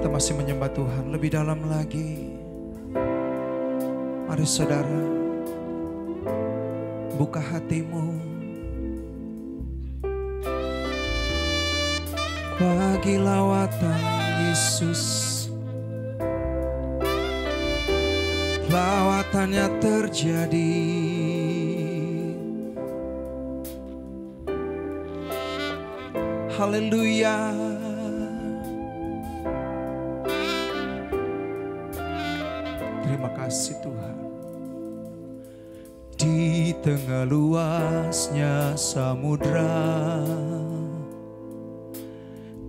Kita masih menyembah Tuhan lebih dalam lagi. Mari saudara, buka hatimu bagi lawatan Yesus. Lawatannya terjadi. Haleluya. Terima kasih Tuhan. Di tengah luasnya samudra,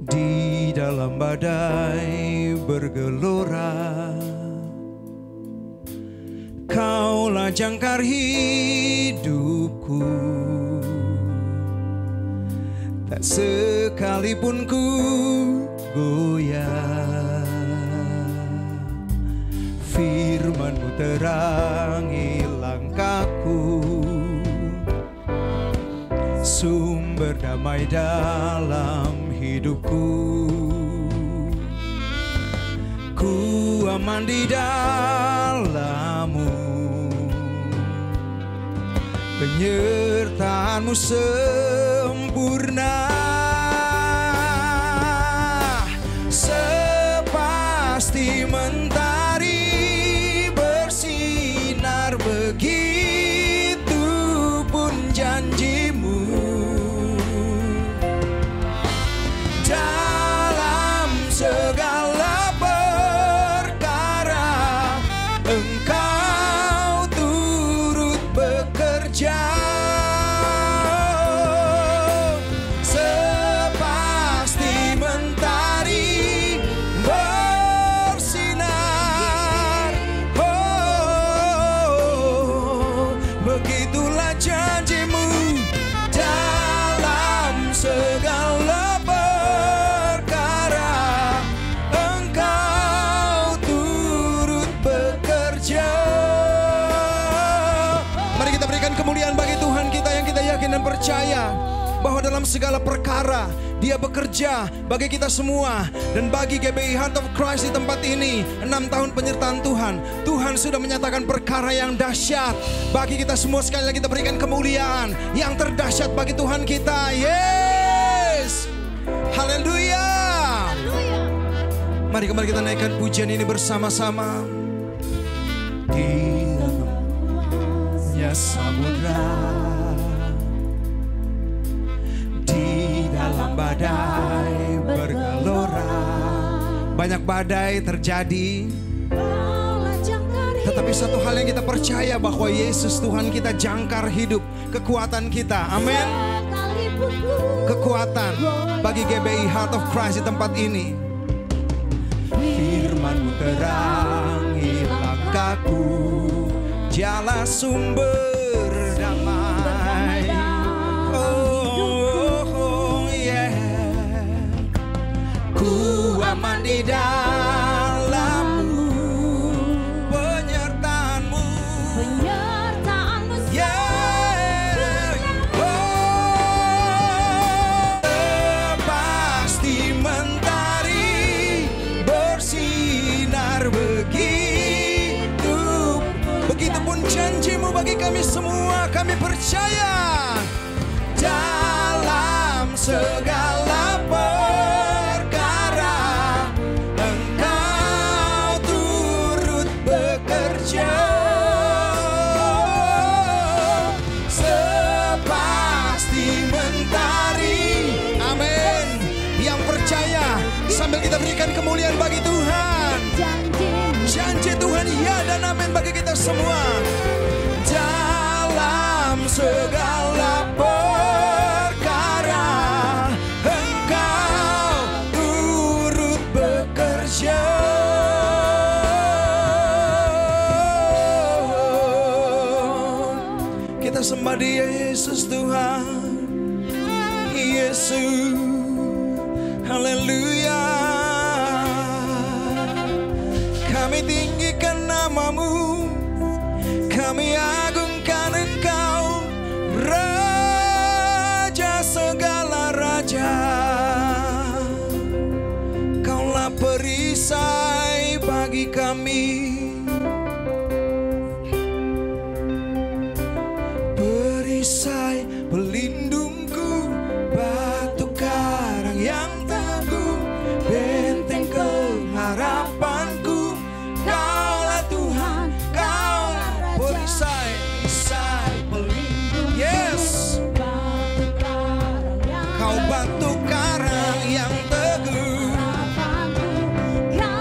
di dalam badai bergelora, Kaulah jangkar hidupku. Tak sekalipun ku goyah, firman-Mu terangi langkahku, sumber damai dalam hidupku. Ku aman di dalam-Mu, penyertaan-Mu sempurna. Sepasti mentari bersinar, begitu pun janji-Mu. Dalam segala perkara Engkau turut bekerja. Sepasti mentari bersinar, oh, begitulah janji-Mu. Dalam segala perkara Engkau turut bekerja. Mari kita berikan kemuliaan bagi Tuhan kita yang kita yakin dan percaya bahwa dalam segala perkara Dia bekerja bagi kita semua. Dan bagi GBI Heart of Christ di tempat ini, 6 tahun penyertaan Tuhan, Tuhan sudah menyatakan perkara yang dahsyat bagi kita semua. Sekali lagi kita berikan kemuliaan yang terdahsyat bagi Tuhan kita. Yes, haleluya. Mari kembali kita naikkan pujian ini bersama-sama. Di dalamnya samudra, di dalam badai bergelora. Banyak badai terjadi, tetapi satu hal yang kita percaya bahwa Yesus Tuhan kita jangkar hidup, kekuatan kita. Amin. Kekuatan bagi GBI Heart of Christ di tempat ini. Firman-Mu terangi langkahku, Dialah sumber damai. Oh, yeah. Ku aman di dalam-Mu, penyertaan-Mu, yeah. Oh, pasti mentari bersinar, begitupun janji-Mu bagi kami semua. Kami percaya dalam segala perkara Engkau turut bekerja. Sepasti mentari, amin. Yang percaya sambil kita berikan kemuliaan bagi Tuhan. Janji Tuhan ya dan amin bagi kita semua. Dalam segala perkara Engkau turut bekerja. Kita sembah Dia, Yesus Tuhan. Yesus, haleluya. Kami tinggikan nama-Mu, kami agungkan Engkau, Raja segala raja. Kaulah perisai perisai pelindungku, batu karang yang teguh, benteng pengharapanku. Kaulah Tuhan, Kaulah perisai, perisai pelindung. Yes, Kau batu karang yang teguh.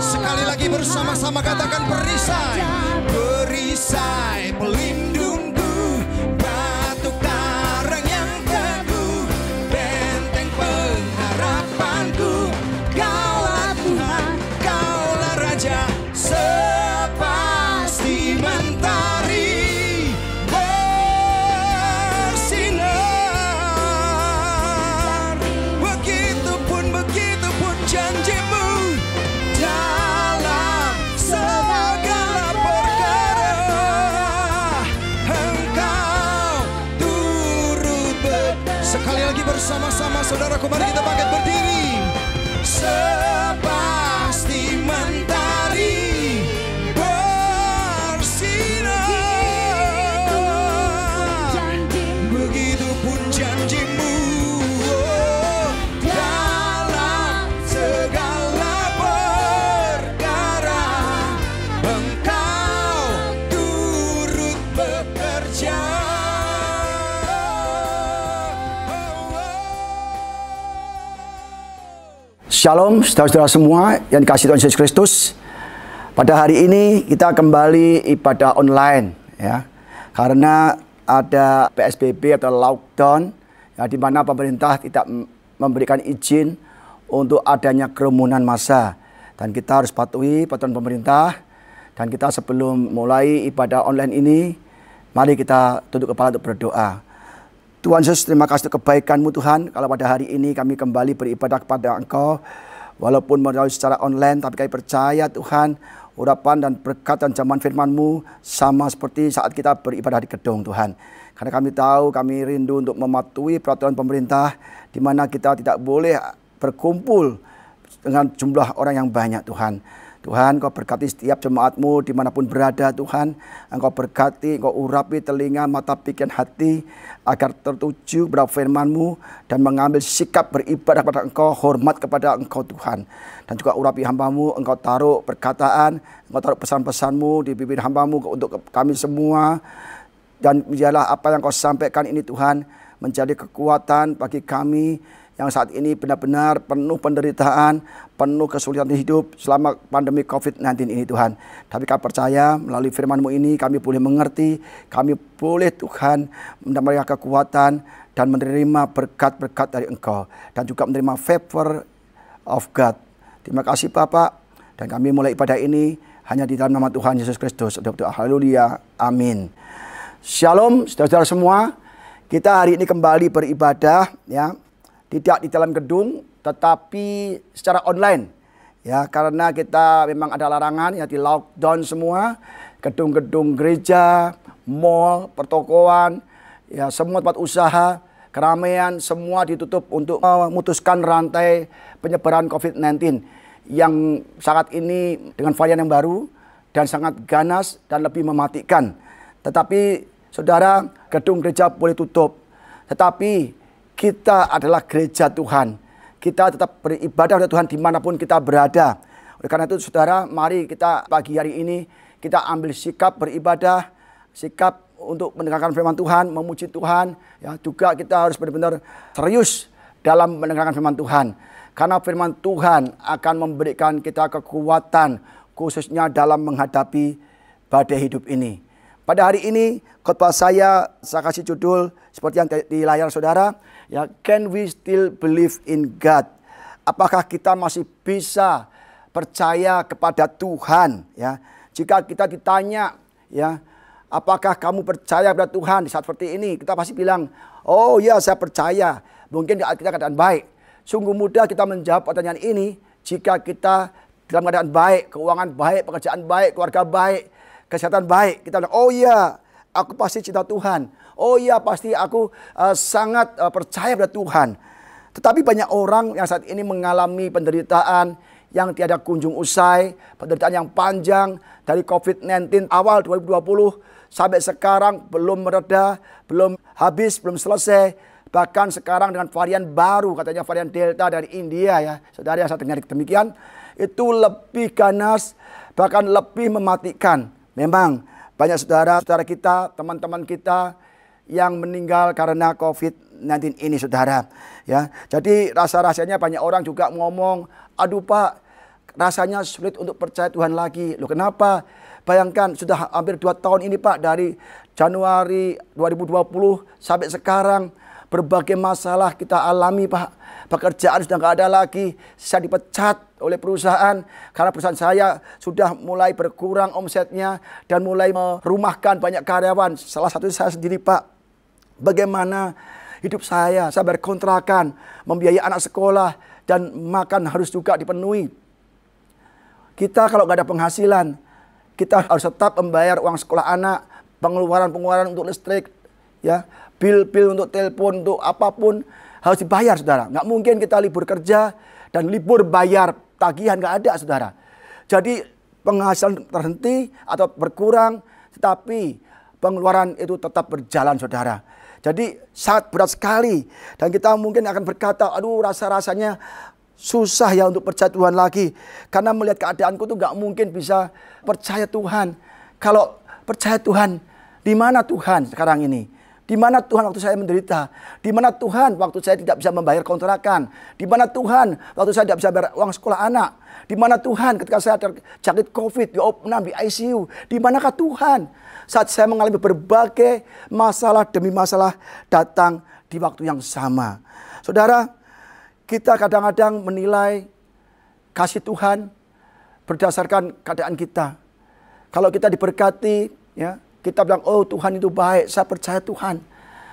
Sekali lagi bersama-sama katakan perisai, perisai pelindungku, batu karang yang teguh, benteng pengharapanku. Kaulah Tuhan, Kaulah Raja, sepasti mentari bersinar. Begitupun janjimu dalam segala perkara. Engkau turut sekali lagi bersama-sama saudaraku, mari kita bangkit berdiri. Sepasti mentari bersinar. Begitupun janjimu dalam segala perkara. Engkau turut bekerja. Shalom saudara-saudara semua yang dikasihi Tuhan Yesus Kristus. Pada hari ini kita kembali ibadah online ya. Karena ada PSBB atau lockdown ya, di mana pemerintah tidak memberikan izin untuk adanya kerumunan massa. Dan kita harus patuhi peraturan pemerintah. Dan kita sebelum mulai ibadah online ini, mari kita tunduk kepala untuk berdoa. Tuhan Yesus, terima kasih untuk kebaikan-Mu Tuhan. Kalau pada hari ini kami kembali beribadah kepada Engkau, walaupun melalui secara online, tapi kami percaya Tuhan, urapan dan berkat dan zaman firman-Mu sama seperti saat kita beribadah di gedung Tuhan. Karena kami tahu, kami rindu untuk mematuhi peraturan pemerintah, di mana kita tidak boleh berkumpul dengan jumlah orang yang banyak Tuhan. Tuhan, Engkau berkati setiap jemaat-Mu dimanapun berada Tuhan. Engkau berkati, Engkau urapi telinga, mata, pikiran, hati, agar tertuju kepada firman-Mu dan mengambil sikap beribadah kepada Engkau, hormat kepada Engkau Tuhan. Dan juga urapi hamba-Mu, Engkau taruh perkataan, Engkau taruh pesan-pesan-Mu di bibir hamba-Mu untuk kami semua. Dan biarlah apa yang Engkau sampaikan ini Tuhan menjadi kekuatan bagi kami yang saat ini benar-benar penuh penderitaan, penuh kesulitan hidup selama pandemi COVID-19 ini Tuhan. Tapi kami percaya melalui firman-Mu ini kami boleh mengerti, kami boleh Tuhan mendapatkan kekuatan dan menerima berkat-berkat dari Engkau. Dan juga menerima favor of God. Terima kasih Bapak. Dan kami mulai ibadah ini hanya di dalam nama Tuhan Yesus Kristus. Haleluya. Amin. Shalom saudara-saudara semua. Kita hari ini kembali beribadah ya. Tidak di dalam gedung, tetapi secara online. Ya, karena kita memang ada larangan ya, di lockdown semua. Gedung-gedung gereja, mall, pertokoan, ya semua tempat usaha, keramaian semua ditutup untuk memutuskan rantai penyebaran COVID-19 yang saat ini dengan varian yang baru dan sangat ganas dan lebih mematikan. Tetapi saudara, gedung gereja boleh tutup. Tetapi kita adalah gereja Tuhan. Kita tetap beribadah kepada Tuhan dimanapun kita berada. Oleh karena itu saudara, mari kita pagi hari ini kita ambil sikap beribadah, sikap untuk mendengarkan firman Tuhan, memuji Tuhan. Ya, juga kita harus benar-benar serius dalam mendengarkan firman Tuhan. Karena firman Tuhan akan memberikan kita kekuatan khususnya dalam menghadapi badai hidup ini. Pada hari ini khotbah saya kasih judul seperti yang di layar saudara. Ya, can we still believe in God? Apakah kita masih bisa percaya kepada Tuhan? Ya, jika kita ditanya, ya, apakah kamu percaya kepada Tuhan di saat seperti ini? Kita pasti bilang, oh ya saya percaya. Mungkin di saat kita keadaan baik. Sungguh mudah kita menjawab pertanyaan ini jika kita dalam keadaan baik, keuangan baik, pekerjaan baik, keluarga baik, kesehatan baik. Kita bilang, oh ya, aku pasti cinta Tuhan. Oh iya, pasti aku sangat percaya pada Tuhan. Tetapi banyak orang yang saat ini mengalami penderitaan yang tiada kunjung usai, penderitaan yang panjang dari COVID-19 awal 2020 sampai sekarang belum mereda, belum habis, belum selesai. Bahkan sekarang dengan varian baru, katanya varian Delta dari India ya. Saudara yang saya dengar demikian, itu lebih ganas, bahkan lebih mematikan. Memang banyak saudara-saudara kita, teman-teman kita yang meninggal karena COVID-19 ini, saudara. Ya, jadi rasa-rasanya banyak orang juga ngomong, aduh Pak, rasanya sulit untuk percaya Tuhan lagi. Loh kenapa? Bayangkan sudah hampir 2 tahun ini Pak, dari Januari 2020 sampai sekarang berbagai masalah kita alami Pak. Pekerjaan sudah nggak ada lagi. Saya dipecat oleh perusahaan karena perusahaan saya sudah mulai berkurang omsetnya dan mulai merumahkan banyak karyawan. Salah satu saya sendiri Pak. Bagaimana hidup saya bayar kontrakan, membiayai anak sekolah, dan makan harus juga dipenuhi. Kita kalau nggak ada penghasilan, kita harus tetap membayar uang sekolah anak, pengeluaran-pengeluaran untuk listrik, ya, bil-bil untuk telepon, untuk apapun harus dibayar, saudara. Nggak mungkin kita libur kerja dan libur bayar tagihan, nggak ada, saudara. Jadi penghasilan terhenti atau berkurang, tetapi pengeluaran itu tetap berjalan, saudara. Jadi sangat berat sekali. Dan kita mungkin akan berkata, aduh rasa-rasanya susah ya untuk percaya Tuhan lagi. Karena melihat keadaanku tuh nggak mungkin bisa percaya Tuhan. Kalau percaya Tuhan, di mana Tuhan sekarang ini? Di mana Tuhan waktu saya menderita? Di mana Tuhan waktu saya tidak bisa membayar kontrakan? Di mana Tuhan waktu saya tidak bisa bayar uang sekolah anak? Di mana Tuhan ketika saya terjangkit COVID, di ICU? Di manakah Tuhan saat saya mengalami berbagai masalah demi masalah datang di waktu yang sama? Saudara, kita kadang-kadang menilai kasih Tuhan berdasarkan keadaan kita. Kalau kita diberkati, ya, kita bilang, oh Tuhan itu baik, saya percaya Tuhan.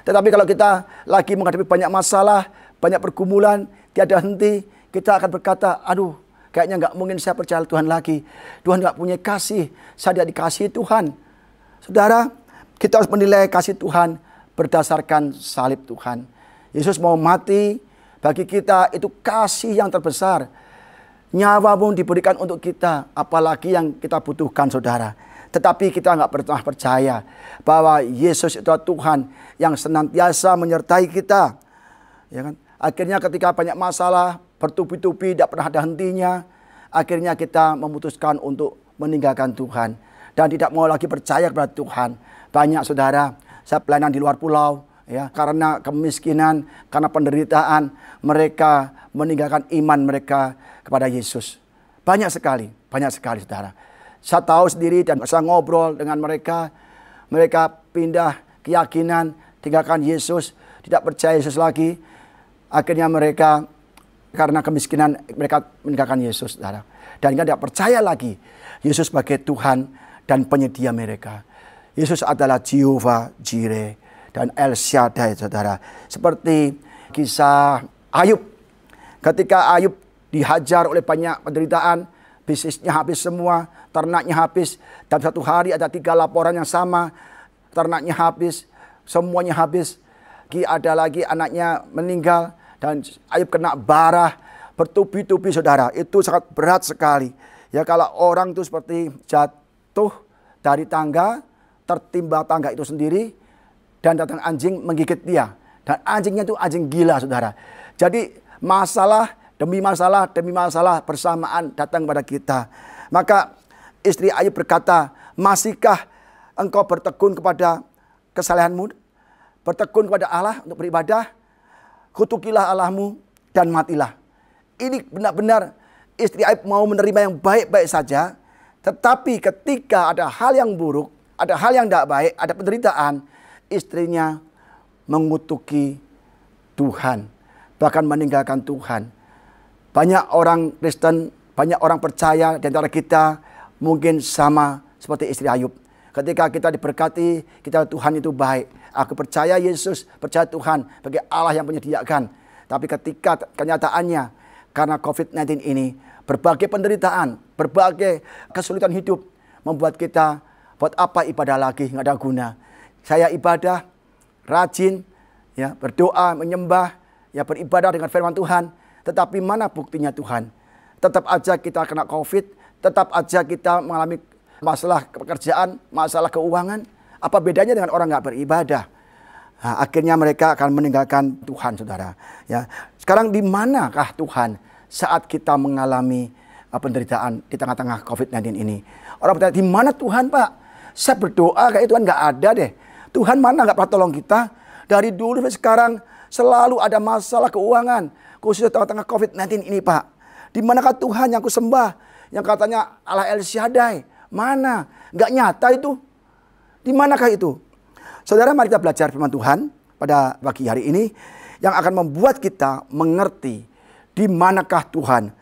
Tetapi kalau kita lagi menghadapi banyak masalah, banyak pergumulan, tiada henti, kita akan berkata, aduh kayaknya nggak mungkin saya percaya Tuhan lagi. Tuhan nggak punya kasih, saya tidak dikasihi Tuhan. Saudara, kita harus menilai kasih Tuhan berdasarkan salib Tuhan. Yesus mau mati, bagi kita itu kasih yang terbesar. Nyawa pun diberikan untuk kita, apalagi yang kita butuhkan, saudara. Tetapi kita nggak pernah percaya bahwa Yesus itu Tuhan yang senantiasa menyertai kita. Ya kan? Akhirnya ketika banyak masalah bertubi-tubi, tidak pernah ada hentinya, akhirnya kita memutuskan untuk meninggalkan Tuhan dan tidak mau lagi percaya kepada Tuhan. Banyak saudara, saya pelayanan di luar pulau, ya, karena kemiskinan, karena penderitaan, mereka meninggalkan iman mereka kepada Yesus. Banyak sekali saudara. Saya tahu sendiri dan saya ngobrol dengan mereka. Mereka pindah keyakinan, tinggalkan Yesus, tidak percaya Yesus lagi. Akhirnya mereka karena kemiskinan mereka meninggalkan Yesus, saudara. Dan mereka tidak percaya lagi Yesus sebagai Tuhan dan penyedia mereka. Yesus adalah Jehovah Jireh dan El Shaddai, saudara. Seperti kisah Ayub. Ketika Ayub dihajar oleh banyak penderitaan, bisnisnya habis semua, ternaknya habis. Dalam satu hari ada 3 laporan yang sama. Ternaknya habis, semuanya habis. Ada lagi anaknya meninggal. Dan Ayub kena barah bertubi-tubi, saudara. Itu sangat berat sekali. Ya, kalau orang itu seperti jatuh dari tangga, tertimba tangga itu sendiri, dan datang anjing menggigit dia. Dan anjingnya itu anjing gila, saudara. Jadi masalah demi masalah bersamaan datang kepada kita. Maka istri Ayub berkata, masihkah engkau bertekun kepada kesalehanmu? Bertekun kepada Allah untuk beribadah? Kutukilah Allahmu dan matilah. Ini benar-benar istri Ayub mau menerima yang baik-baik saja. Tetapi ketika ada hal yang buruk, ada hal yang tidak baik, ada penderitaan, istrinya mengutuki Tuhan. Bahkan meninggalkan Tuhan. Banyak orang Kristen, banyak orang percaya di antara kita mungkin sama seperti istri Ayub. Ketika kita diberkati, kita Tuhan itu baik. Aku percaya Yesus, percaya Tuhan bagi Allah yang menyediakan. Tapi ketika kenyataannya karena COVID-19 ini, berbagai penderitaan, berbagai kesulitan hidup membuat kita, buat apa ibadah lagi, nggak ada guna. Saya ibadah, rajin, ya, berdoa, menyembah, ya, beribadah dengan firman Tuhan. Tetapi mana buktinya Tuhan? Tetap aja kita kena COVID, tetap aja kita mengalami masalah pekerjaan, masalah keuangan. Apa bedanya dengan orang nggak beribadah? Nah, akhirnya mereka akan meninggalkan Tuhan, saudara. Ya, sekarang di manakah Tuhan saat kita mengalami penderitaan di tengah-tengah COVID-19 ini? Orang bertanya, di mana Tuhan, Pak? Saya berdoa kayak Tuhan nggak ada deh. Tuhan mana nggak pernah tolong kita? Dari dulu sampai sekarang selalu ada masalah keuangan, khususnya tengah-tengah COVID-19 ini, Pak. Di manakah Tuhan yang aku sembah? Yang katanya Allah El Shaddai. Mana? Nggak nyata itu. Di manakah itu? Saudara, mari kita belajar firman Tuhan pada pagi hari ini yang akan membuat kita mengerti di manakah Tuhan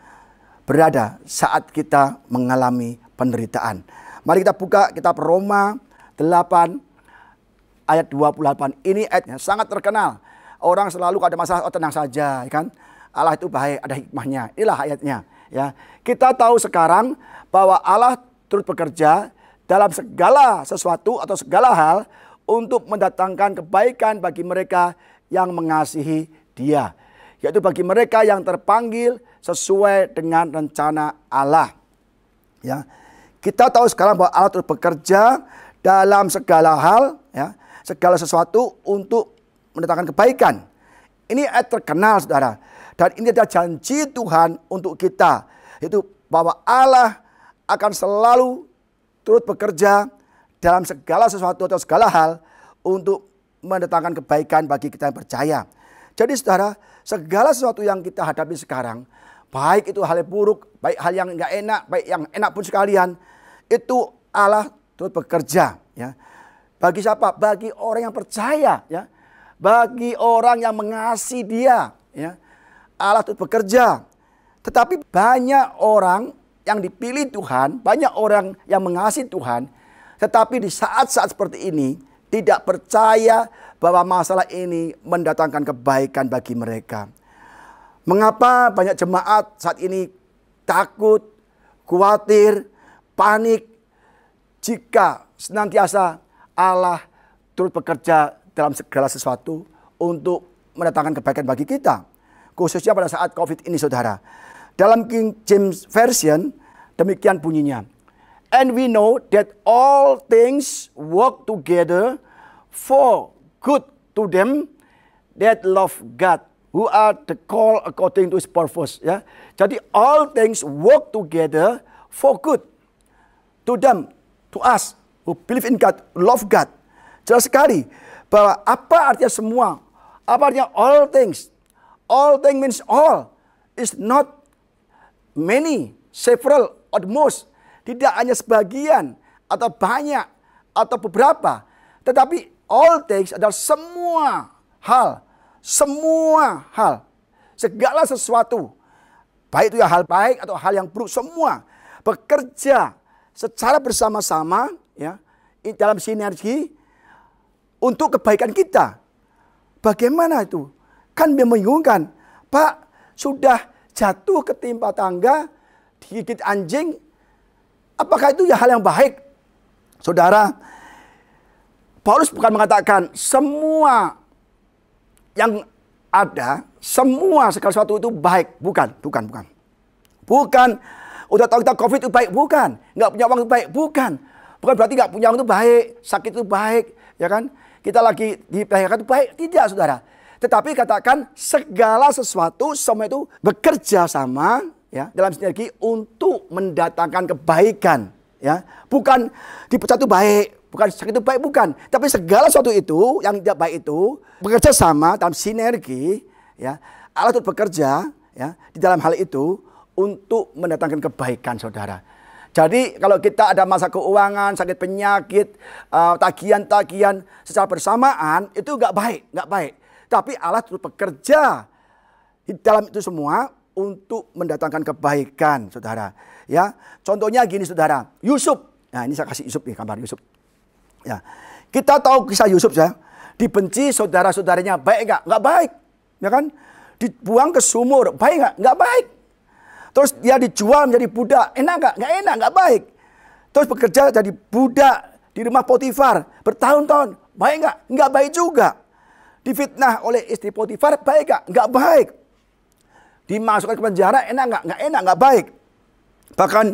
berada saat kita mengalami penderitaan. Mari kita buka kitab Roma 8 ayat 28. Ini ayatnya sangat terkenal. Orang selalu ada masalah, oh tenang saja, kan? Allah itu baik, ada hikmahnya. Inilah ayatnya, ya. Kita tahu sekarang bahwa Allah turut bekerja dalam segala sesuatu atau segala hal untuk mendatangkan kebaikan bagi mereka yang mengasihi Dia, yaitu bagi mereka yang terpanggil sesuai dengan rencana Allah. Ya, kita tahu sekarang bahwa Allah turut bekerja dalam segala hal, ya, segala sesuatu untuk mendatangkan kebaikan. Ini ayat terkenal, saudara, dan ini adalah janji Tuhan untuk kita, yaitu bahwa Allah akan selalu turut bekerja dalam segala sesuatu atau segala hal untuk mendatangkan kebaikan bagi kita yang percaya. Jadi saudara, segala sesuatu yang kita hadapi sekarang, baik itu hal yang buruk, baik hal yang nggak enak, baik yang enak pun sekalian, itu Allah turut bekerja. Ya. Bagi siapa? Bagi orang yang percaya. Ya. Bagi orang yang mengasihi Dia. Ya. Allah turut bekerja. Tetapi banyak orang yang dipilih Tuhan, banyak orang yang mengasihi Tuhan, tetapi di saat-saat seperti ini tidak percaya bahwa masalah ini mendatangkan kebaikan bagi mereka. Mengapa banyak jemaat saat ini takut, khawatir, panik jika senantiasa Allah turut bekerja dalam segala sesuatu untuk mendatangkan kebaikan bagi kita, khususnya pada saat COVID ini, saudara. Dalam King James Version demikian bunyinya. And we know that all things work together for good to them that love God, who are the called according to His purpose. Ya, jadi all things work together for good to them, to us who believe in God, love God. Jelas sekali bahwa apa artinya semua? Apa artinya all things? All things means all. Is not many, several, or most. Tidak hanya sebagian atau banyak atau beberapa, tetapi all things adalah semua hal, segala sesuatu, baik itu ya hal baik atau hal yang buruk, semua bekerja secara bersama-sama, ya, dalam sinergi untuk kebaikan kita. Bagaimana itu? Kan membingungkan, Pak, sudah jatuh ketimpa tangga, digigit anjing, apakah itu ya hal yang baik? Saudara, Paulus bukan mengatakan semua yang ada, semua segala sesuatu itu baik. Bukan. Bukan, udah tahu kita COVID itu baik, bukan. Nggak punya uang itu baik, bukan. Bukan berarti nggak punya uang itu baik, sakit itu baik, ya kan? Kita lagi di PHK itu baik, tidak, saudara. Tetapi katakan segala sesuatu semua itu bekerja sama, ya, dalam sinergi untuk mendatangkan kebaikan, ya. Bukan dipecat itu baik, bukan sakit itu baik, bukan. Tapi segala sesuatu itu yang tidak baik itu bekerja sama dalam sinergi, ya. Allah itu bekerja, ya, di dalam hal itu untuk mendatangkan kebaikan, saudara. Jadi kalau kita ada masalah keuangan, sakit penyakit, tagihan-tagihan secara bersamaan itu nggak baik. Tapi Allah terus bekerja di dalam itu semua untuk mendatangkan kebaikan, saudara. Ya, contohnya gini, saudara. Yusuf. Nah, ini saya kasih Yusuf nih, gambar Yusuf. Ya, kita tahu kisah Yusuf, ya. Dibenci saudara-saudaranya, baik nggak? Nggak baik, ya kan? Dibuang ke sumur, baik nggak? Nggak baik. Terus dia dijual menjadi budak, enak nggak? Nggak enak, nggak baik. Terus bekerja jadi budak di rumah Potifar bertahun-tahun, baik nggak? Nggak baik juga. Difitnah oleh istri Potifar, baik nggak? Nggak baik. Dimasukkan ke penjara, enak nggak? Nggak enak, nggak baik. Bahkan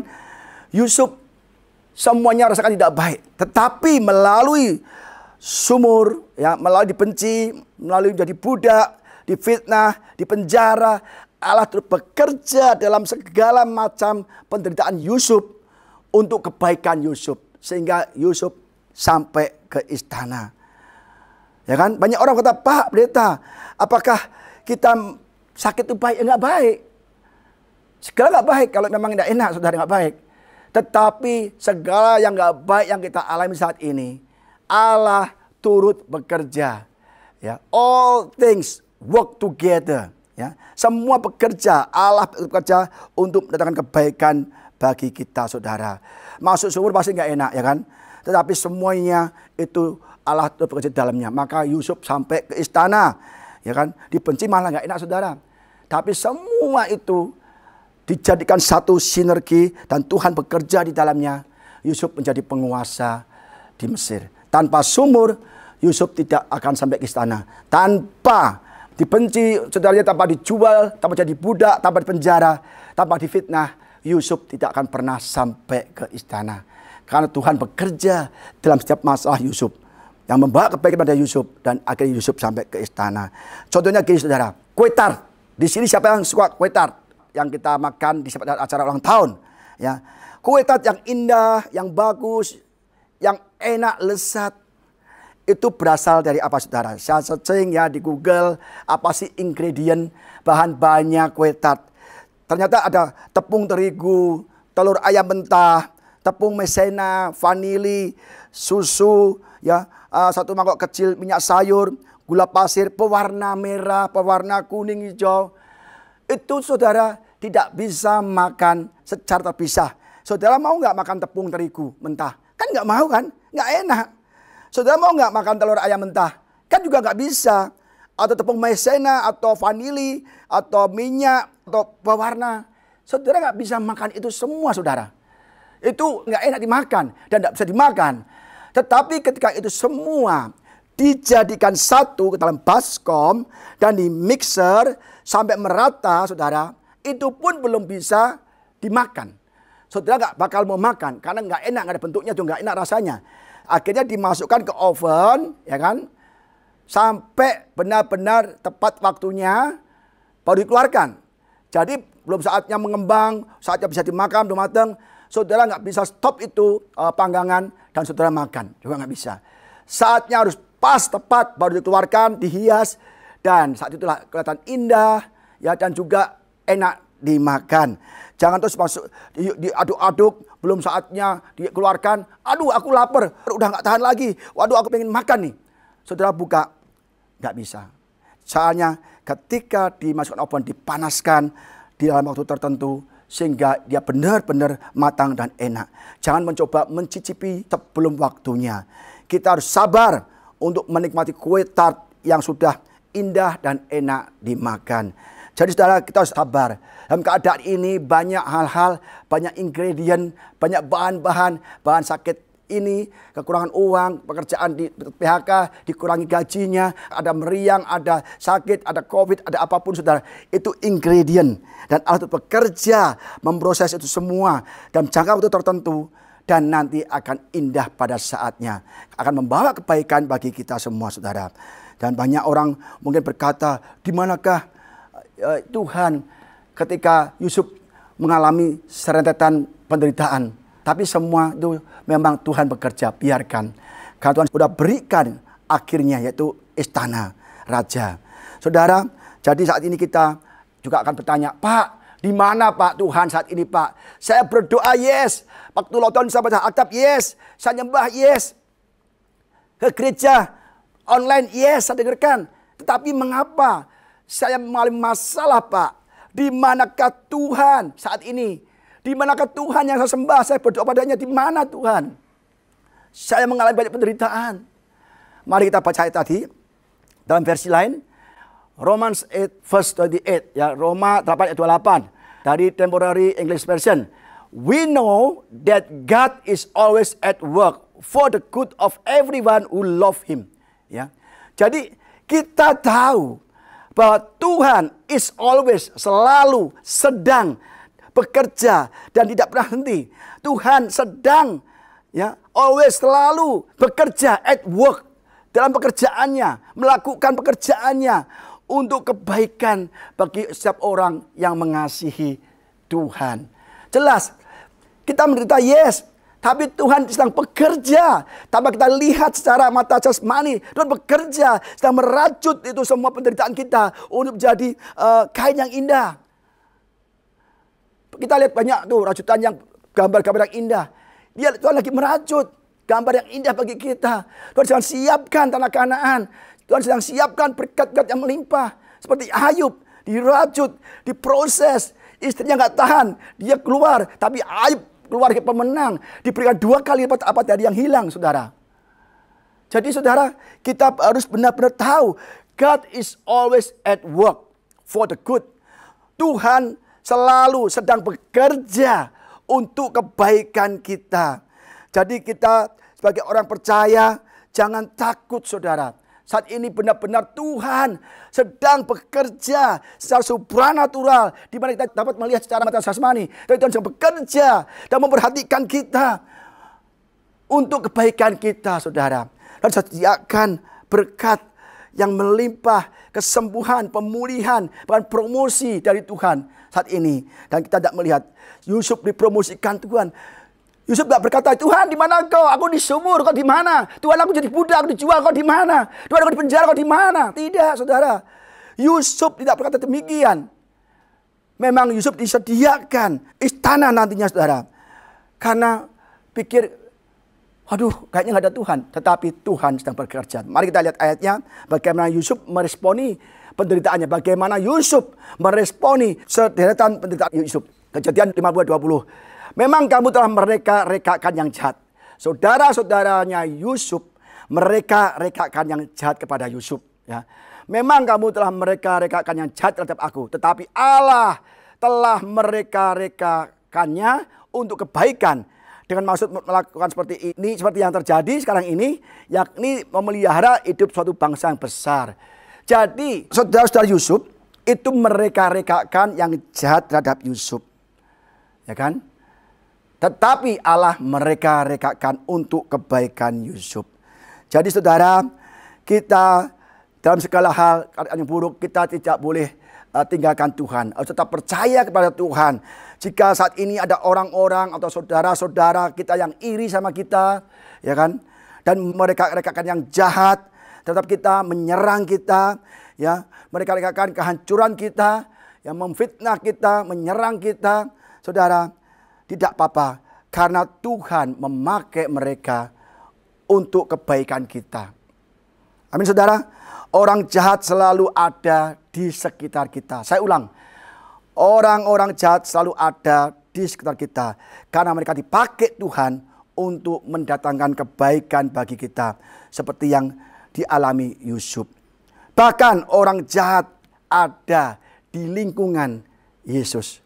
Yusuf semuanya rasakan tidak baik. Tetapi melalui sumur, ya, melalui dibenci, melalui menjadi budak, difitnah, dipenjara, Allah terus bekerja dalam segala macam penderitaan Yusuf untuk kebaikan Yusuf, sehingga Yusuf sampai ke istana. Ya kan? Banyak orang kata, Pak Pendeta, apakah kita sakit itu baik? Enggak baik. Segala enggak baik. Kalau memang tidak enak, saudara, enggak baik. Tetapi segala yang enggak baik yang kita alami saat ini, Allah turut bekerja. Ya, all things work together. Ya, semua bekerja, Allah bekerja untuk mendatangkan kebaikan bagi kita, saudara. Masuk sumur pasti enggak enak, ya kan? Tetapi semuanya itu Allah turut bekerja di dalamnya. Maka Yusuf sampai ke istana, ya kan? Dibenci malah enggak enak, saudara. Tapi semua itu dijadikan satu sinergi dan Tuhan bekerja di dalamnya. Yusuf menjadi penguasa di Mesir. Tanpa sumur, Yusuf tidak akan sampai ke istana. Tanpa dibenci, saudaranya, tanpa dijual, tanpa jadi budak, tanpa dipenjara, tanpa difitnah, Yusuf tidak akan pernah sampai ke istana. Karena Tuhan bekerja dalam setiap masalah Yusuf, yang membawa kebaikan pada Yusuf, dan akhirnya Yusuf sampai ke istana. Contohnya gini, saudara, kue tart. Di sini siapa yang suka kue tart? Yang kita makan di acara ulang tahun. Ya, kue tart yang indah, yang bagus, yang enak, lezat, itu berasal dari apa, saudara? Saya searching ya di Google, apa sih ingredient bahan-bahannya kue tart. Ternyata ada tepung terigu, telur ayam mentah, tepung maizena, vanili, susu, ya, 1 mangkok kecil minyak sayur, gula pasir, pewarna merah, pewarna kuning, hijau. Itu, saudara, tidak bisa makan secara terpisah. Saudara mau nggak makan tepung terigu mentah? Kan nggak mau kan? Nggak enak. Saudara mau nggak makan telur ayam mentah? Kan juga nggak bisa. Atau tepung maizena, atau vanili, atau minyak, atau pewarna. Saudara nggak bisa makan itu semua, saudara. Itu nggak enak dimakan dan nggak bisa dimakan. Tetapi ketika itu semua dijadikan satu ke dalam baskom dan di mixer sampai merata, saudara, itu pun belum bisa dimakan. Saudara nggak bakal mau makan karena nggak enak, nggak ada bentuknya, juga nggak enak rasanya. Akhirnya dimasukkan ke oven, ya kan, sampai benar-benar tepat waktunya baru dikeluarkan. Jadi belum saatnya mengembang, saatnya bisa dimakan, belum matang. Saudara nggak bisa stop itu panggangan dan saudara makan, juga nggak bisa. Saatnya harus pas, tepat, baru dikeluarkan, dihias, dan saat itulah kelihatan indah, ya, dan juga enak dimakan. Jangan terus masuk diaduk-aduk, belum saatnya dikeluarkan. Aduh, aku lapar, udah nggak tahan lagi. Waduh, aku pengen makan nih. Saudara buka, nggak bisa. Soalnya ketika dimasukkan oven, dipanaskan di dalam waktu tertentu, sehingga dia benar-benar matang dan enak. Jangan mencoba mencicipi sebelum waktunya. Kita harus sabar untuk menikmati kue tart yang sudah indah dan enak dimakan. Jadi, saudara, kita harus sabar. Dalam keadaan ini banyak hal-hal, banyak ingredient, banyak bahan-bahan, bahan sakit ini, kekurangan uang, pekerjaan di PHK, dikurangi gajinya, ada meriang, ada sakit, ada COVID, ada apapun, saudara. Itu ingredient. Dan Allah itu bekerja memproses itu semua dalam jangka waktu tertentu. Dan nanti akan indah pada saatnya. Akan membawa kebaikan bagi kita semua, saudara. Dan banyak orang mungkin berkata, di manakah Tuhan ketika Yusuf mengalami serentetan penderitaan? Tapi semua itu memang Tuhan bekerja, biarkan. Karena Tuhan sudah berikan akhirnya, yaitu istana raja. Saudara, jadi saat ini kita juga akan bertanya, Pak, di mana Pak Tuhan saat ini, Pak? Saya berdoa, yes. Waktu lockdown saya baca Alkitab, yes. Saya nyembah, yes. Ke gereja online, yes, saya dengarkan. Tetapi mengapa saya mengalami masalah, Pak? Di manakah Tuhan saat ini? Di manakah Tuhan yang saya sembah? Saya berdoa padanya, di mana Tuhan? Saya mengalami banyak penderitaan. Mari kita baca ayat tadi dalam versi lain. Romans 8 verse 28, ya, Roma 8 ayat 28 dari Temporary English Version. We know that God is always at work for the good of everyone who love Him. Ya. Jadi kita tahu bahwa Tuhan is always, selalu, sedang bekerja dan tidak pernah henti. Tuhan sedang, ya, always, selalu bekerja, at work, dalam pekerjaannya, melakukan pekerjaannya untuk kebaikan bagi setiap orang yang mengasihi Tuhan. Jelas, kita menderita, yes, tapi Tuhan sedang bekerja. Tanpa kita lihat secara mata jasmani, Tuhan bekerja, sedang merajut itu semua penderitaan kita untuk menjadi kain yang indah. Kita lihat banyak tuh rajutan yang gambar-gambar yang indah. Tuhan lagi merajut gambar yang indah bagi kita. Tuhan sedang siapkan tanah Kanaan. Tuhan sedang siapkan berkat-berkat yang melimpah. Seperti Ayub, dirajut, diproses. Istrinya nggak tahan, dia keluar. Tapi Ayub keluar ke pemenang. Diberikan 2 kali lipat apa dari yang hilang, saudara. Jadi saudara, kita harus benar-benar tahu, God is always at work for the good. Tuhan selalu sedang bekerja untuk kebaikan kita. Jadi kita sebagai orang percaya, jangan takut saudara. Saat ini benar-benar Tuhan sedang bekerja secara supranatural. Di mana kita dapat melihat secara mata jasmani. Dan Tuhan sedang bekerja dan memperhatikan kita untuk kebaikan kita saudara. Dan sediakan berkat yang melimpah, kesembuhan, pemulihan, bahkan promosi dari Tuhan saat ini. Dan kita tidak melihat Yusuf dipromosikan Tuhan. Yusuf tidak berkata, Tuhan di mana kau? Aku di sumur, kau di mana? Tuhan aku jadi budak, aku dijual, kau di mana? Tuhan aku di penjara, kau di mana? Tidak, saudara. Yusuf tidak berkata demikian. Memang Yusuf disediakan istana nantinya, saudara. Karena pikir, aduh kayaknya nggak ada Tuhan. Tetapi Tuhan sedang bekerja. Mari kita lihat ayatnya. Bagaimana Yusuf meresponi penderitaannya. Bagaimana Yusuf meresponi sederetan penderitaan Yusuf. Kejadian 52:20. Memang kamu telah mereka-rekakan yang jahat. Saudara-saudaranya Yusuf mereka-rekakan yang jahat kepada Yusuf. Ya. Memang kamu telah mereka-rekakan yang jahat terhadap aku. Tetapi Allah telah mereka-rekakannya untuk kebaikan. Dengan maksud melakukan seperti ini, seperti yang terjadi sekarang ini. Yakni memelihara hidup suatu bangsa yang besar. Jadi saudara-saudara Yusuf itu mereka-rekakan yang jahat terhadap Yusuf. Ya kan? Tetapi Allah mereka-rekakan untuk kebaikan Yusuf. Jadi saudara, kita dalam segala hal keadaan yang buruk, kita tidak boleh tinggalkan Tuhan. Harus tetap percaya kepada Tuhan. Jika saat ini ada orang-orang atau saudara-saudara kita yang iri sama kita, ya kan? Dan mereka-rekakan yang jahat, tetap kita menyerang kita, ya. Mereka-rekakan kehancuran kita, yang memfitnah kita, menyerang kita, saudara. Tidak apa-apa, karena Tuhan memakai mereka untuk kebaikan kita. Amin saudara. Orang jahat selalu ada di sekitar kita. Saya ulang, orang-orang jahat selalu ada di sekitar kita. Karena mereka dipakai Tuhan untuk mendatangkan kebaikan bagi kita. Seperti yang dialami Yusuf. Bahkan orang jahat ada di lingkungan Yesus.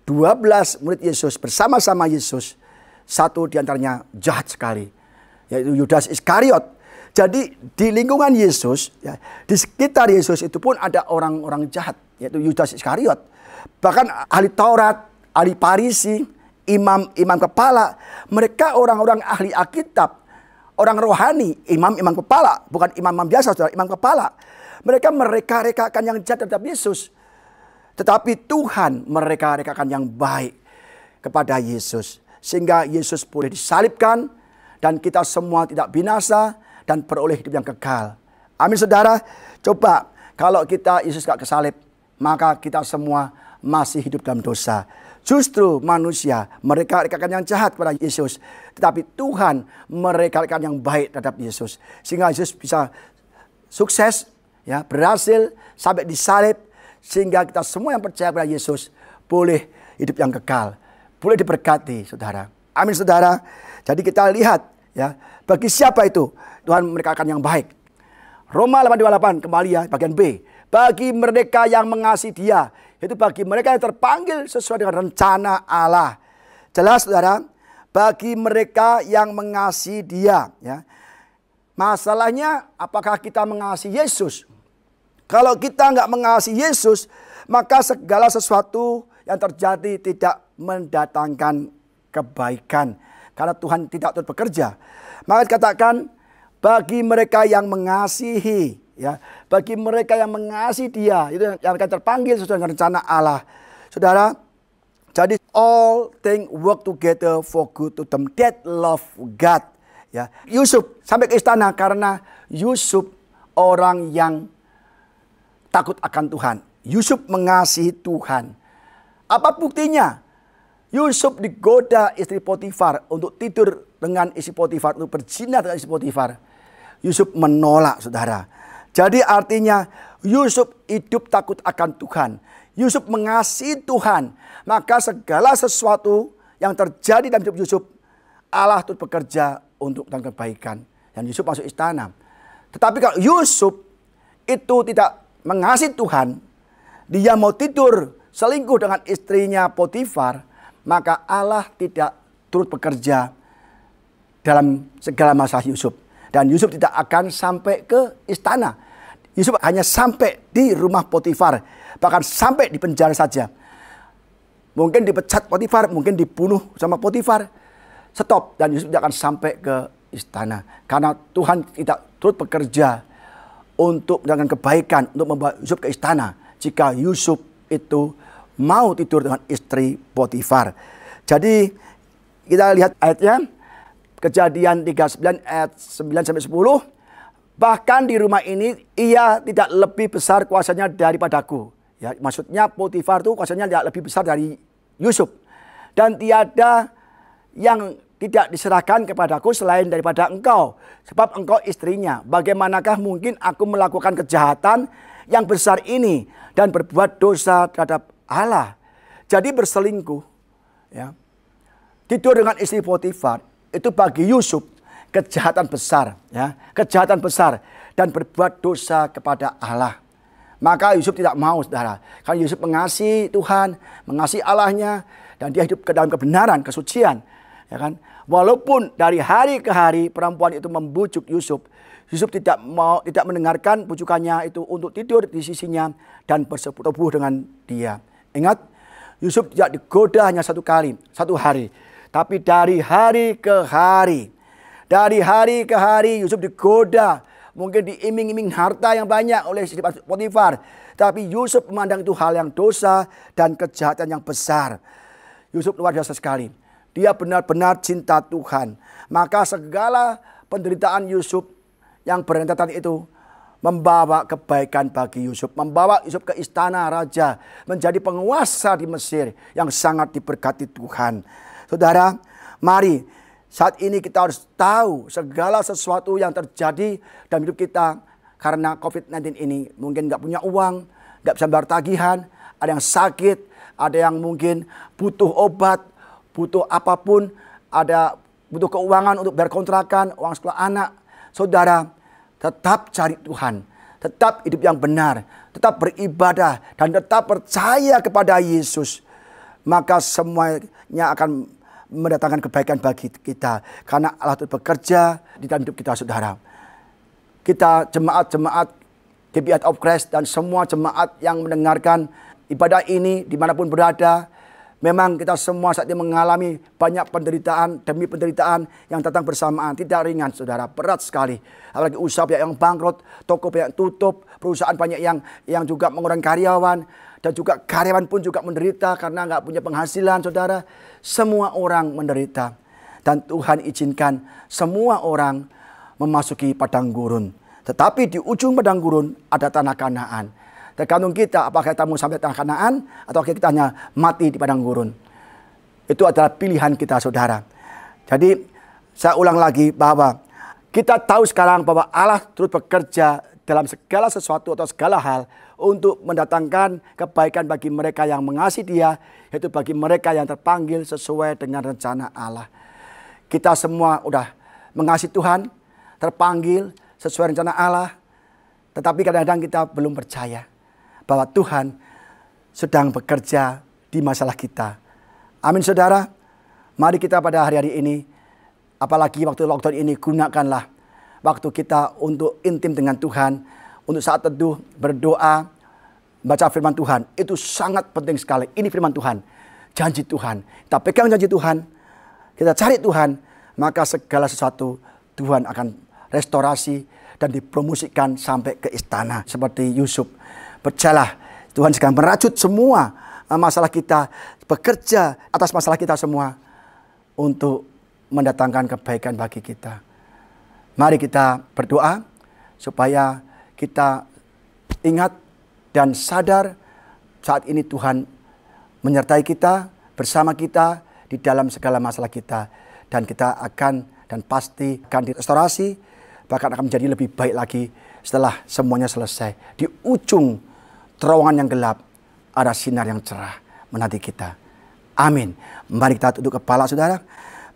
12 murid Yesus bersama-sama Yesus. Satu diantaranya jahat sekali, yaitu Yudas Iskariot. Jadi di lingkungan Yesus, ya, di sekitar Yesus itu pun ada orang-orang jahat, yaitu Yudas Iskariot. Bahkan ahli Taurat, ahli Farisi, imam kepala, mereka orang-orang ahli Alkitab, orang rohani, imam kepala, bukan imam biasa, saudara, imam kepala. Mereka mereka-rekakan yang jahat terhadap Yesus. Tetapi Tuhan mereka-rekakan yang baik kepada Yesus. Sehingga Yesus boleh disalibkan dan kita semua tidak binasa dan beroleh hidup yang kekal. Amin saudara. Coba kalau kita Yesus gak kesalib, maka kita semua masih hidup dalam dosa. Justru manusia mereka-rekakan yang jahat kepada Yesus. Tetapi Tuhan mereka-rekakan yang baik terhadap Yesus. Sehingga Yesus bisa sukses, ya, berhasil sampai disalib. Sehingga kita semua yang percaya kepada Yesus boleh hidup yang kekal. Boleh diberkati saudara. Amin saudara. Jadi kita lihat, ya, bagi siapa itu Tuhan mereka yang baik. Roma 8:28 kembali ya, bagian B. Bagi mereka yang mengasihi Dia, itu bagi mereka yang terpanggil sesuai dengan rencana Allah. Jelas saudara, bagi mereka yang mengasihi Dia, ya. Masalahnya apakah kita mengasihi Yesus? Kalau kita nggak mengasihi Yesus, maka segala sesuatu yang terjadi tidak mendatangkan kebaikan. Karena Tuhan tidak turut bekerja. Maka dikatakan bagi mereka yang mengasihi, ya, bagi mereka yang mengasihi Dia, itu yang akan terpanggil sesuai dengan rencana Allah. Saudara, jadi all things work together for good to them that love God. Ya, Yusuf sampai ke istana karena Yusuf orang yang takut akan Tuhan. Yusuf mengasihi Tuhan. Apa buktinya? Yusuf digoda istri Potifar untuk tidur dengan istri Potifar, untuk berzina dengan istri Potifar. Yusuf menolak, saudara. Jadi artinya Yusuf hidup takut akan Tuhan. Yusuf mengasihi Tuhan. Maka segala sesuatu yang terjadi dalam hidup Yusuf, Allah itu bekerja untuk kebaikan. Dan Yusuf masuk istana. Tetapi kalau Yusuf itu tidak mengasihi Tuhan, dia mau tidur selingkuh dengan istrinya Potifar, maka Allah tidak turut bekerja dalam segala masalah Yusuf. Dan Yusuf tidak akan sampai ke istana. Yusuf hanya sampai di rumah Potifar. Bahkan sampai di penjara saja. Mungkin dipecat Potifar, mungkin dibunuh sama Potifar. Stop, dan Yusuf tidak akan sampai ke istana. Karena Tuhan tidak turut bekerja untuk mendapatkan kebaikan, untuk membawa Yusuf ke istana. Jika Yusuf itu mau tidur dengan istri Potifar. Jadi kita lihat ayatnya, Kejadian 39 ayat 9-10. Bahkan di rumah ini ia tidak lebih besar kuasanya daripadaku. Ya, maksudnya Potifar itu kuasanya tidak lebih besar dari Yusuf. Dan tiada yang tidak diserahkan kepadaku selain daripada engkau. Sebab engkau istrinya. Bagaimanakah mungkin aku melakukan kejahatan yang besar ini dan berbuat dosa terhadap Allah. Jadi berselingkuh, ya, tidur dengan istri Potifar, itu bagi Yusuf kejahatan besar, ya, kejahatan besar dan berbuat dosa kepada Allah. Maka Yusuf tidak mau, saudara. Karena Yusuf mengasihi Tuhan, mengasihi Allahnya, dan dia hidup ke dalam kebenaran, kesucian. Ya kan? Walaupun dari hari ke hari perempuan itu membujuk Yusuf, Yusuf tidak mendengarkan bujukannya itu untuk tidur di sisinya dan bersetubuh dengan dia. Ingat, Yusuf tidak digoda hanya satu hari, tapi dari hari ke hari. Dari hari ke hari Yusuf digoda, mungkin diiming-iming harta yang banyak oleh istri Potifar. Tapi Yusuf memandang itu hal yang dosa dan kejahatan yang besar. Yusuf luar biasa sekali. Dia benar-benar cinta Tuhan. Maka segala penderitaan Yusuf yang berentetan itu membawa kebaikan bagi Yusuf. Membawa Yusuf ke istana raja. Menjadi penguasa di Mesir yang sangat diberkati Tuhan. Saudara, mari saat ini kita harus tahu segala sesuatu yang terjadi dalam hidup kita. Karena COVID-19 ini mungkin nggak punya uang, nggak bisa bayar tagihan. Ada yang sakit, ada yang mungkin butuh obat, butuh apapun, ada butuh keuangan untuk bayar kontrakan, uang sekolah anak. Saudara, tetap cari Tuhan, tetap hidup yang benar, tetap beribadah, dan tetap percaya kepada Yesus. Maka semuanya akan mendatangkan kebaikan bagi kita. Karena Allah itu bekerja di dalam hidup kita, saudara. Kita jemaat-jemaat GBI of Christ dan semua jemaat yang mendengarkan ibadah ini dimanapun berada, memang kita semua saat ini mengalami banyak penderitaan demi penderitaan yang datang bersamaan. Tidak ringan, saudara, berat sekali. Apalagi usaha banyak yang bangkrut, toko banyak tutup, perusahaan banyak yang juga mengurangi karyawan. Dan juga karyawan pun juga menderita karena nggak punya penghasilan, saudara. Semua orang menderita. Dan Tuhan izinkan semua orang memasuki padang gurun. Tetapi di ujung padang gurun ada tanah Kanaan. Tergantung kita apakah kita mau sampai tanah Kanaan atau kita hanya mati di padang gurun. Itu adalah pilihan kita, saudara. Jadi saya ulang lagi bahwa kita tahu sekarang bahwa Allah terus bekerja dalam segala sesuatu atau segala hal untuk mendatangkan kebaikan bagi mereka yang mengasihi Dia, yaitu bagi mereka yang terpanggil sesuai dengan rencana Allah. Kita semua udah mengasihi Tuhan, terpanggil sesuai rencana Allah, tetapi kadang-kadang kita belum percaya bahwa Tuhan sedang bekerja di masalah kita. Amin, saudara. Mari kita pada hari-hari ini, apalagi waktu lockdown ini, gunakanlah waktu kita untuk intim dengan Tuhan, untuk saat teduh, berdoa, baca firman Tuhan. Itu sangat penting sekali. Ini firman Tuhan, janji Tuhan. Kita pegang janji Tuhan, kita cari Tuhan, maka segala sesuatu Tuhan akan restorasi, dan dipromosikan sampai ke istana. Seperti Yusuf. Percayalah, Tuhan sedang merajut semua masalah kita, bekerja atas masalah kita semua untuk mendatangkan kebaikan bagi kita. Mari kita berdoa supaya kita ingat dan sadar saat ini Tuhan menyertai kita, bersama kita di dalam segala masalah kita. Dan kita akan dan pasti akan direstorasi, bahkan akan menjadi lebih baik lagi setelah semuanya selesai. Di ujung terowongan yang gelap ada sinar yang cerah menanti kita. Amin. Mari kita tunduk kepala, saudara.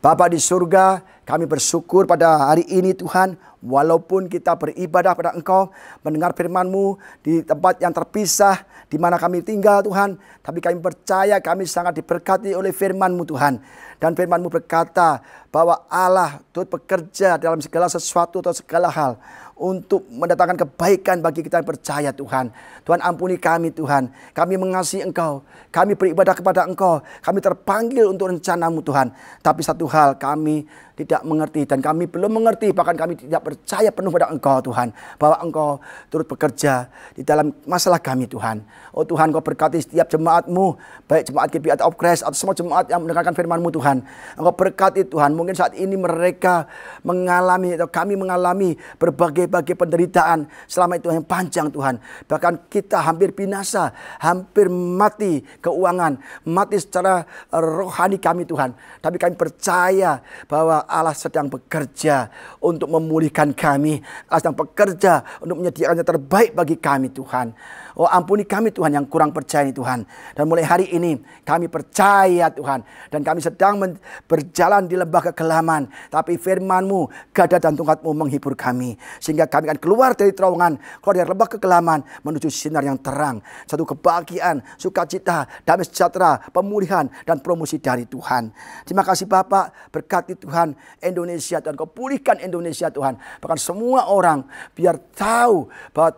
Bapa di surga, kami bersyukur pada hari ini Tuhan, walaupun kita beribadah pada Engkau, mendengar firman-Mu di tempat yang terpisah, di mana kami tinggal Tuhan, tapi kami percaya kami sangat diberkati oleh firman-Mu Tuhan. Dan firman-Mu berkata bahwa Allah turut bekerja dalam segala sesuatu atau segala hal untuk mendatangkan kebaikan bagi kita yang percaya Tuhan. Tuhan ampuni kami Tuhan. Kami mengasihi Engkau. Kami beribadah kepada Engkau. Kami terpanggil untuk rencana-Mu Tuhan. Tapi satu hal kami tidak mengerti dan kami belum mengerti. Bahkan kami tidak percaya penuh pada Engkau Tuhan. Bahwa Engkau turut bekerja di dalam masalah kami Tuhan. Oh Tuhan, Engkau berkati setiap jemaat-Mu. Baik jemaat GBI of Christ atau semua jemaat yang mendengarkan firman-Mu Tuhan. Engkau berkati Tuhan. Mungkin saat ini mereka mengalami atau kami mengalami berbagai penderitaan selama itu yang panjang Tuhan. Bahkan kita hampir binasa, hampir mati keuangan, mati secara rohani kami Tuhan. Tapi kami percaya bahwa Allah sedang bekerja untuk memulihkan kami. Allah sedang bekerja untuk menyediakan yang terbaik bagi kami Tuhan. Oh ampuni kami Tuhan yang kurang percaya ini Tuhan. Dan mulai hari ini kami percaya Tuhan. Dan kami sedang berjalan di lembah kegelaman. Tapi firman-Mu, gada dan tongkat-Mu menghibur kami. Sehingga kami akan keluar dari terowongan, keluar dari lembah kegelaman, menuju sinar yang terang. Satu kebahagiaan, sukacita, damai sejahtera, pemulihan, dan promosi dari Tuhan. Terima kasih Bapak, berkati Tuhan Indonesia. Tuhan, Kau pulihkan Indonesia Tuhan. Bahkan semua orang biar tahu bahwa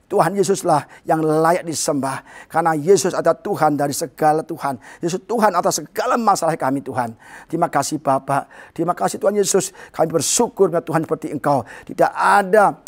Tuhan Yesuslah yang layak disembah. Karena Yesus adalah Tuhan dari segala Tuhan. Yesus Tuhan atas segala masalah kami Tuhan. Terima kasih Bapak. Terima kasih Tuhan Yesus. Kami bersyukur bahwa Tuhan seperti Engkau. Tidak ada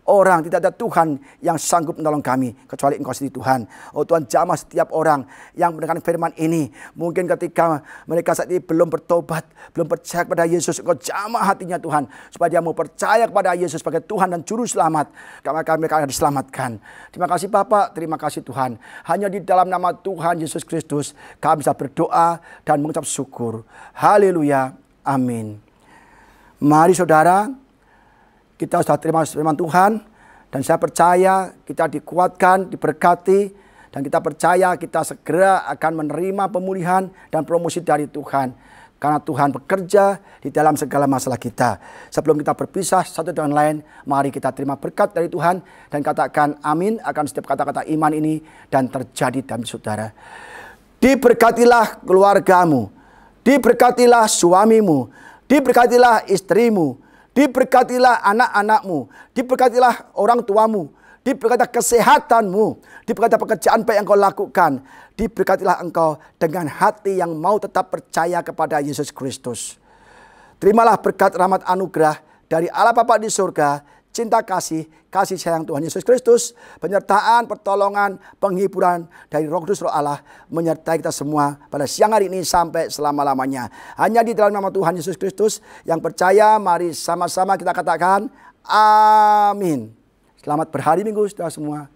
orang, tidak ada Tuhan yang sanggup menolong kami kecuali Engkau sendiri Tuhan. Oh Tuhan, jamah setiap orang yang mendengarkan firman ini. Mungkin ketika mereka saat ini belum bertobat, belum percaya kepada Yesus, Engkau jamah hatinya Tuhan, supaya dia mau percaya kepada Yesus sebagai Tuhan dan Juru Selamat. Karena mereka akan diselamatkan. Terima kasih Bapak, terima kasih Tuhan. Hanya di dalam nama Tuhan Yesus Kristus kami bisa berdoa dan mengucap syukur. Haleluya, amin. Mari saudara, kita sudah terima firman Tuhan, dan saya percaya kita dikuatkan, diberkati, dan kita percaya kita segera akan menerima pemulihan dan promosi dari Tuhan. Karena Tuhan bekerja di dalam segala masalah kita. Sebelum kita berpisah satu dengan lain, mari kita terima berkat dari Tuhan dan katakan amin akan setiap kata-kata iman ini dan terjadi dalam saudara. Diberkatilah keluargamu, diberkatilah suamimu, diberkatilah istrimu, diberkatilah anak-anakmu, diberkatilah orang tuamu, diberkatilah kesehatanmu, diberkatilah pekerjaan baik yang kau lakukan, diberkatilah engkau dengan hati yang mau tetap percaya kepada Yesus Kristus. Terimalah berkat rahmat anugerah dari Allah Bapa di surga, cinta kasih sayang Tuhan Yesus Kristus, penyertaan, pertolongan, penghiburan dari Roh Kudus Roh Allah menyertai kita semua pada siang hari ini sampai selama-lamanya. Hanya di dalam nama Tuhan Yesus Kristus yang percaya, mari sama-sama kita katakan amin. Selamat berhari Minggu saudara semua.